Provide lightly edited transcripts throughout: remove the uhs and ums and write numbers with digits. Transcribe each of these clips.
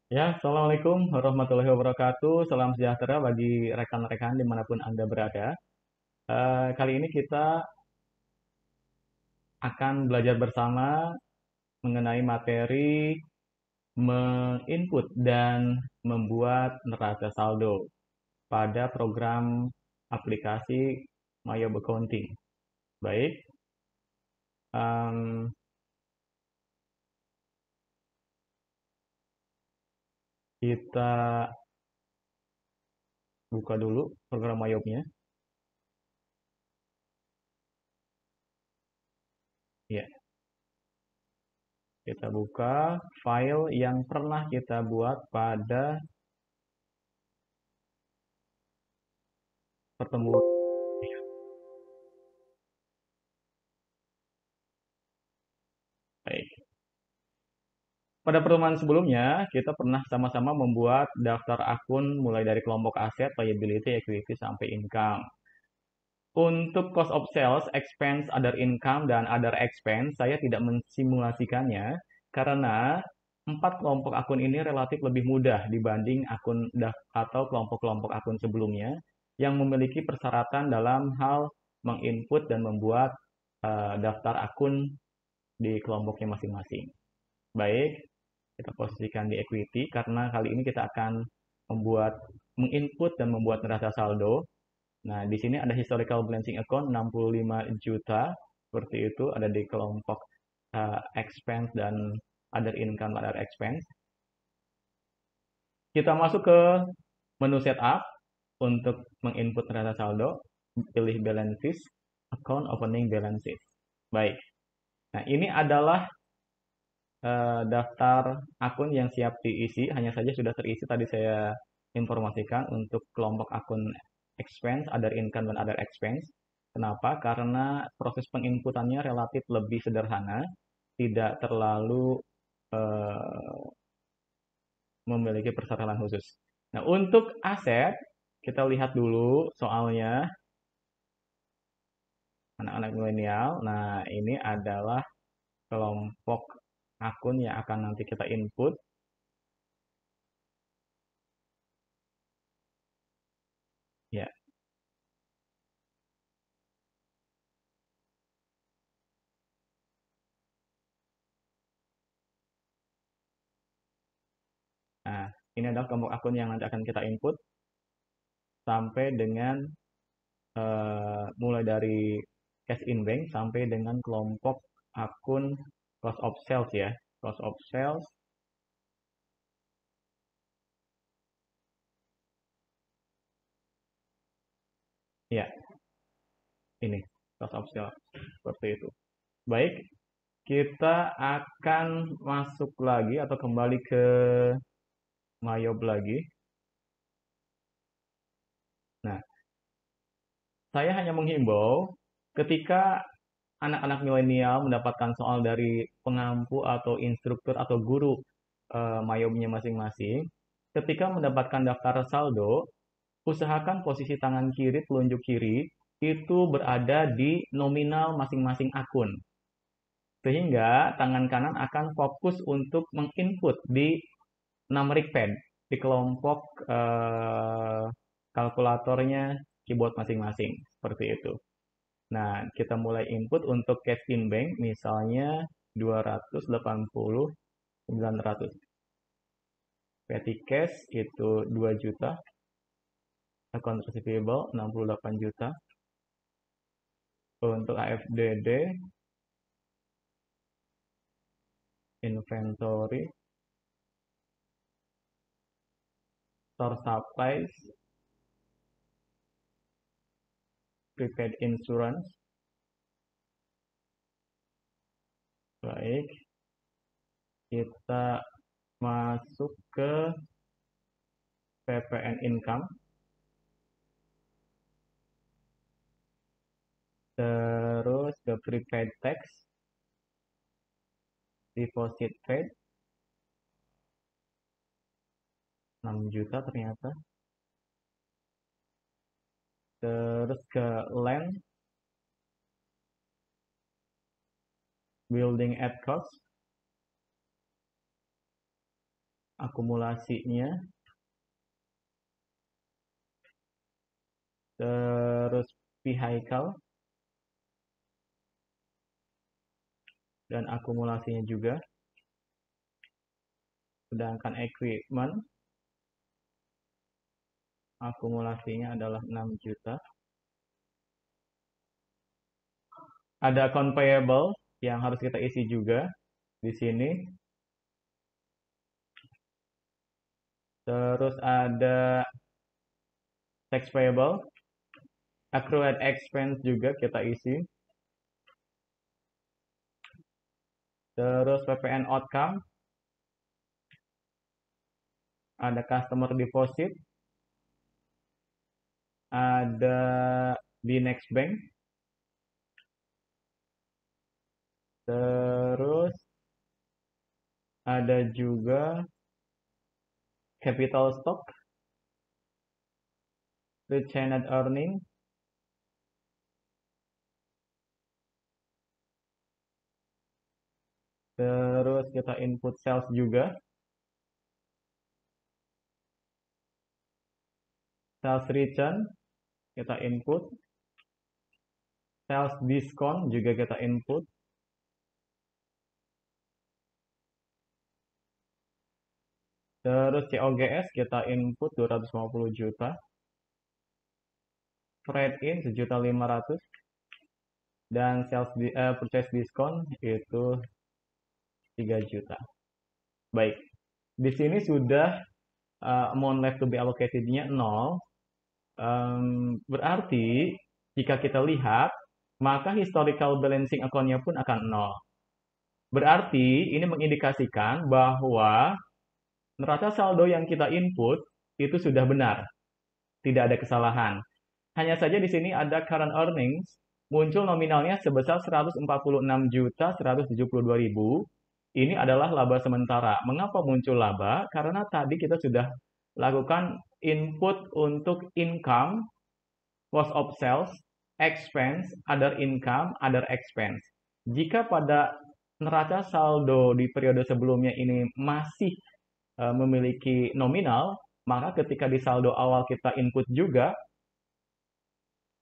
Ya, Assalamualaikum warahmatullahi wabarakatuh. Salam sejahtera bagi rekan-rekan dimanapun Anda berada. Kali ini kita akan belajar bersama mengenai materi menginput dan membuat neraca saldo pada program aplikasi Mayob Accounting. Baik, em, kita buka dulu program Mayobnya. Ya, kita buka file yang pernah kita buat pada pertemuan. Baik. Pada pertemuan sebelumnya, kita pernah sama-sama membuat daftar akun mulai dari kelompok aset, liability, equity, sampai income. Untuk cost of sales, expense, other income, dan other expense, saya tidak mensimulasikannya karena empat kelompok akun ini relatif lebih mudah dibanding akun atau kelompok-kelompok akun sebelumnya yang memiliki persyaratan dalam hal menginput dan membuat daftar akun di kelompoknya masing-masing. Baik, kita posisikan di equity karena kali ini kita akan menginput dan membuat neraca saldo. Nah, di sini ada historical balancing account 65 juta seperti itu ada di kelompok expense dan other income other expense. Kita masuk ke menu setup untuk menginput neraca saldo, pilih balances, account opening balances. Baik. Nah, ini adalah daftar akun yang siap diisi, hanya saja sudah terisi tadi saya informasikan untuk kelompok akun expense, other income, dan other expense. Kenapa? Karena proses penginputannya relatif lebih sederhana, tidak terlalu eh, memiliki persyaratan khusus. Nah, untuk aset, kita lihat dulu soalnya anak-anak milenial. Nah, ini adalah kelompok akun yang akan nanti kita input. Ya, nah, ini adalah kelompok akun yang nanti akan kita input sampai dengan mulai dari cash in bank sampai dengan kelompok akun cost of sales ya. Cost of sales, ya ini cost of sales seperti itu. Baik, kita akan masuk lagi atau kembali ke Mayob lagi. Nah, saya hanya menghimbau ketika anak-anak milenial mendapatkan soal dari pengampu atau instruktur atau guru mayobnya masing-masing, ketika mendapatkan daftar saldo, usahakan posisi tangan kiri, telunjuk kiri, itu berada di nominal masing-masing akun. Sehingga tangan kanan akan fokus untuk menginput di numeric pad, di kelompok kalkulatornya keyboard masing-masing. Seperti itu. Nah, kita mulai input untuk cash in bank, misalnya 280.900. Petty cash itu 2 juta, account receivable 68 juta. Untuk AFDD, inventory, store supplies, prepaid insurance. Baik, kita masuk ke PPN income, terus ke prepaid tax, deposit paid, 6 juta ternyata. Terus ke land, building at cost, akumulasinya, terus vehicle, dan akumulasinya juga. Sedangkan equipment, akumulasinya adalah 6 juta. Ada account payable yang harus kita isi juga di sini. Terus ada tax payable, accrued expense juga kita isi. Terus PPN outcome, ada customer deposit, ada di next bank. Terus ada juga capital stock, retained earning, terus kita input sales juga, sales return kita input, sales discount juga kita input, terus COGS kita input 250 juta, trade in 1.500.000, dan sales purchase discount itu 3 juta. Baik, di sini sudah amount left to be allocated-nya 0. Berarti jika kita lihat, maka historical balancing account-nya pun akan 0. Berarti ini mengindikasikan bahwa neraca saldo yang kita input itu sudah benar, tidak ada kesalahan. Hanya saja di sini ada current earnings, muncul nominalnya sebesar 146.172.000. Ini adalah laba sementara. Mengapa muncul laba? Karena tadi kita sudah lakukan input untuk income, cost of sales, expense, other income, other expense. Jika pada neraca saldo di periode sebelumnya ini masih memiliki nominal, maka ketika di saldo awal kita input juga,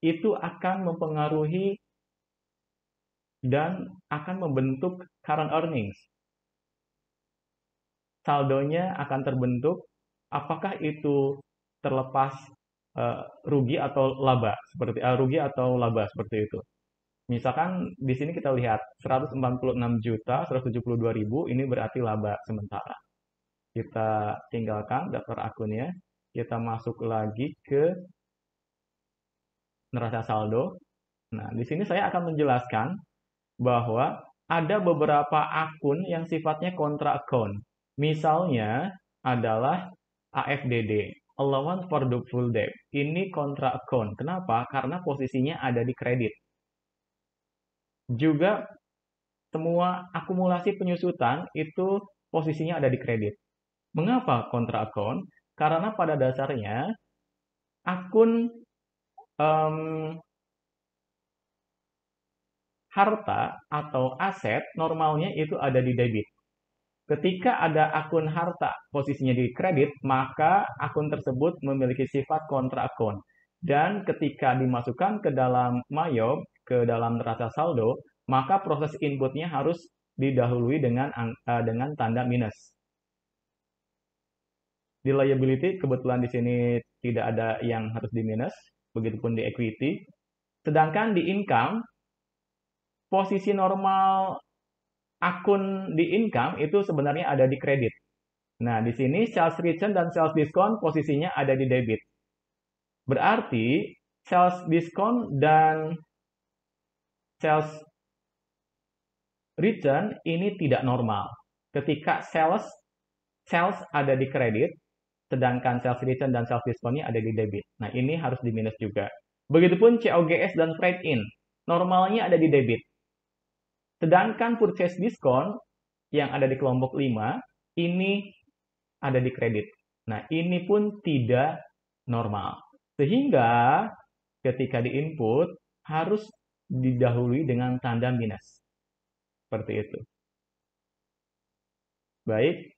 itu akan mempengaruhi dan akan membentuk current earnings. Saldonya akan terbentuk, apakah itu terlepas rugi atau laba seperti itu. Misalkan di sini kita lihat 146.172.000 ini berarti laba sementara. Kita tinggalkan daftar akunnya, kita masuk lagi ke neraca saldo. Nah, di sini saya akan menjelaskan bahwa ada beberapa akun yang sifatnya kontra account. Misalnya adalah AFDD, Allowance for Doubtful Debt. Ini kontra account. Kenapa? Karena posisinya ada di kredit. Juga semua akumulasi penyusutan itu posisinya ada di kredit. Mengapa kontra account? Karena pada dasarnya akun harta atau aset normalnya itu ada di debit. Ketika ada akun harta posisinya di kredit, maka akun tersebut memiliki sifat kontra akun. Dan ketika dimasukkan ke dalam MAYOB, ke dalam neraca saldo, maka proses inputnya harus didahului dengan tanda minus. Di liability, kebetulan di sini tidak ada yang harus di minus, begitupun di equity. Sedangkan di income, posisi normal akun di income itu sebenarnya ada di kredit. Nah, di sini sales return dan sales discount posisinya ada di debit. Berarti sales discount dan sales return ini tidak normal. Ketika sales ada di kredit, sedangkan sales return dan sales discount-nya ada di debit. Nah, ini harus di minus juga. Begitupun COGS dan trade in. Normalnya ada di debit. Sedangkan purchase discount yang ada di kelompok 5, ini ada di kredit. Nah, ini pun tidak normal. Sehingga ketika di-input, harus didahului dengan tanda minus. Seperti itu. Baik,